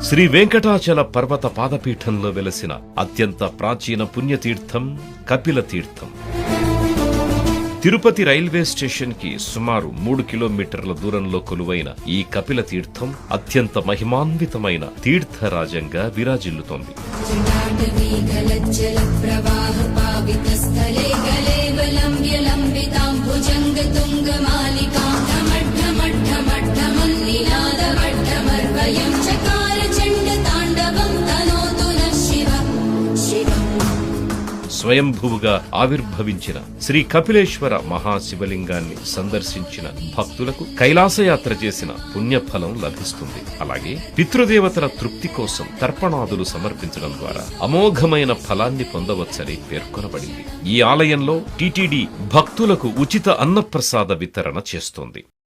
శ్రీ వెంకటాచల పర్వత పాదపీఠంలో వెలసిన అత్యంత ప్రాచీన పుణ్యతీర్థం కపిల తీర్థం. తిరుపతి రైల్వే స్టేషన్ కి సుమారు 3 కిలోమీటర్ల దూరంలో కొలువైన ఈ కపిల తీర్థం అత్యంత మహిమాన్వితమైన తీర్థరాజంగా విరాజిల్లుతోంది. స్వయంభువుగా ఆవిర్భవించిన శ్రీ కపిలేశ్వర మహాశివలింగాన్ని సందర్శించిన భక్తులకు కైలాసయాత్ర చేసిన పుణ్యఫలం లభిస్తుంది. అలాగే పితృదేవతల తృప్తి కోసం తర్పణాదులు సమర్పించడం ద్వారా అమోఘమైన ఫలాన్ని పొందవచ్చని పేర్కొనబడింది. ఈ ఆలయంలో టీటీడీ భక్తులకు ఉచిత అన్నప్రసాద వితరణ చేస్తోంది.